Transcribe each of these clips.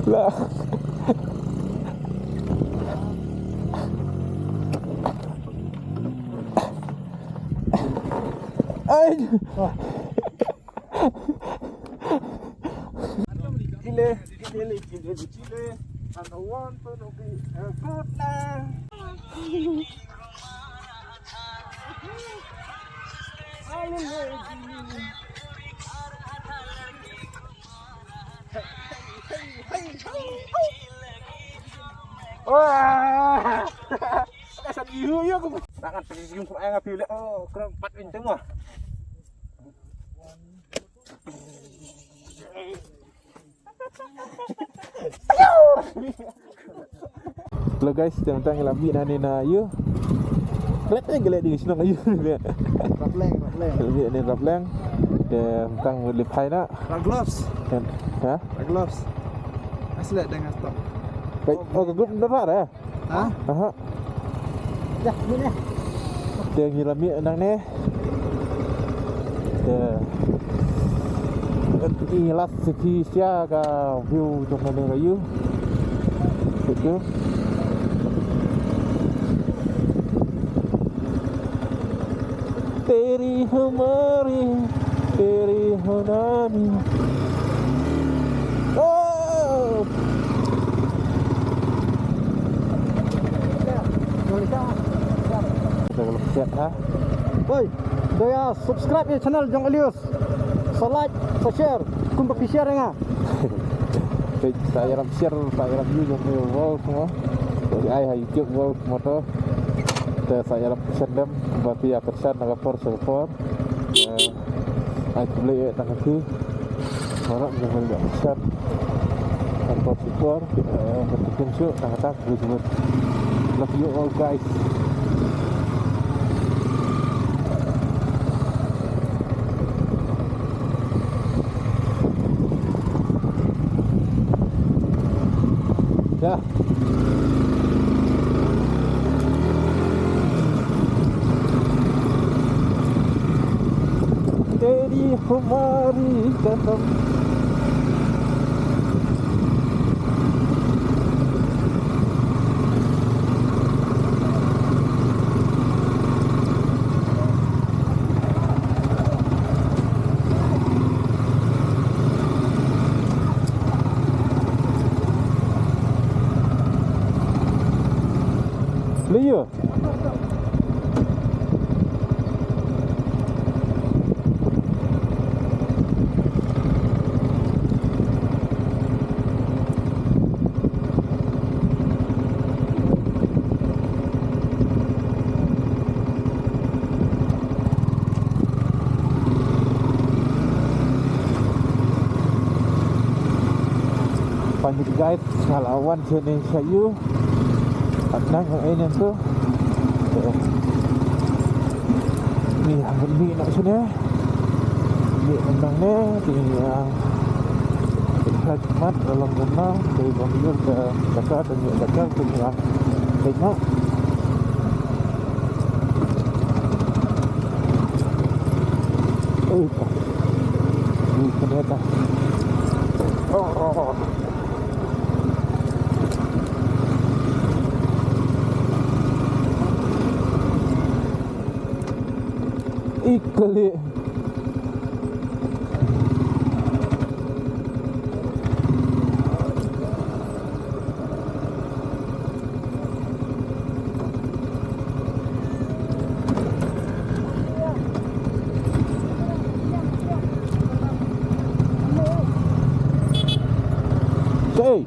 Lah. Ay. Chile. And I want to be a good man. Wah, dasar iu ya aku. Tangan pengen kok enggak pilih. Oh, kurang 4 inten mah. Hello guys, tentang lambi na ni na ayu. Gelet di sini ayu. Rapleng. Ni rapleng. Tentang lipai na. Raglos. Ha? Raglos. Asli dengan stok. Baik, oh ke grup benar ya? Hah? Aha. Dah, ni. Dia ngilami nang ni. Inilah setia ke view trong này kayu. Betul. Teri hamari, teri honami. Oh. Kalau siap ha. Oi, doya subscribe ya channel Jong Elius. So like, so share, kun share nga. Baik, saya ram share, saya ram view yang wow semua. Dari ai YouTube wow motor. Saya ram share berarti ya persen naga for support. Ai beli tangga ki. Orang yang beli share. For support, bentuknya show tangga tak beli. Love you all guys. Ya. Teri hamari kasam. Leo. Panjang guys, ngelawan sini sayu. Nang ini tu. Ni nak sini. Ni nang ni dia khidmat dalam rumah dari Banjir ke Dakar dan Dakar ke tengok. Ni kereta. Oh. Ikali. Hey.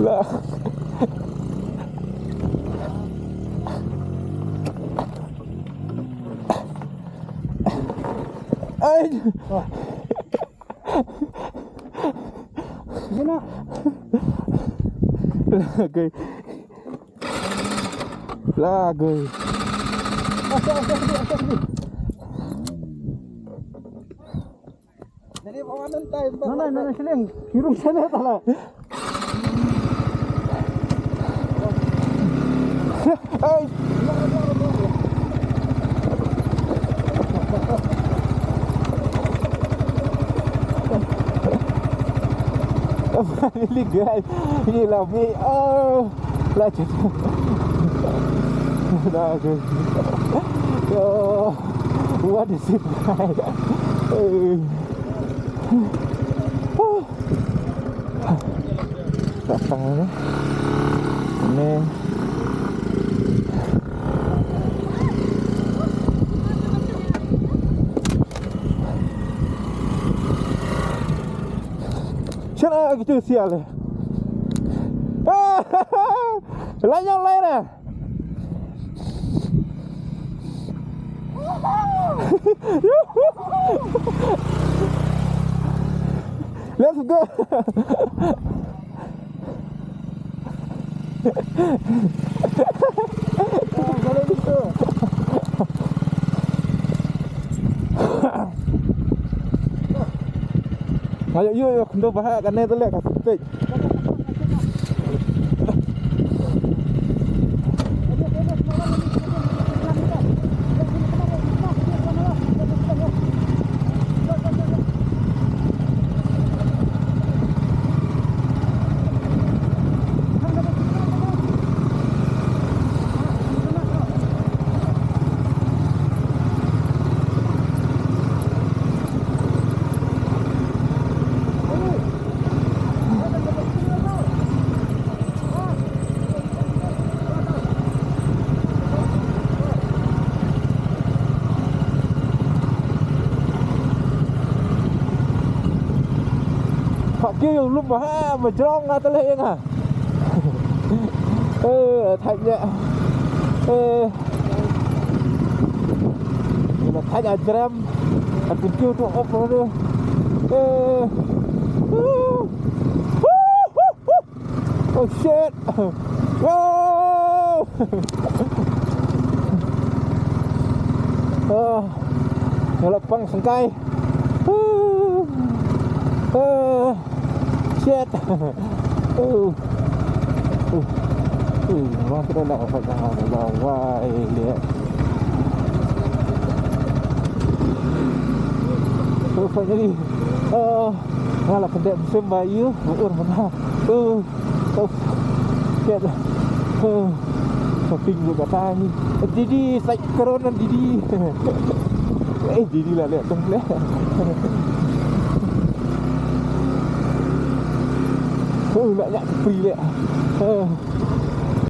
Lah. Ay. Oh. Sige na. Lagay. Lagay. Sige. Jadi pawanan tayo. Nanay, siling. Hirong sana tala. Ay. Ligay. Hilami. Oh. Lacet. Lagay. Oh. What is it, guys? Datang ini. Siapa gitu sial? Lain lah. Let's go. Kalau gitu. Ayo yuk kendo bahaya kan itu lihat kasih. Kêu lúc mà trông ra tới lên à. Thành nhẹ. Mà thành à trem. Anh cũng kêu tôi ốp nó đưa. Oh shit. Ngelepang sengkai. Shit. Memang kita nak dapat jangan wah lihat. Finally, ngalah pendek musim bayu, buur mana? Shit. Shopping juga tani. Didi, saya corona Didi. Didi lah lihat tu lihat. Nak free lihat.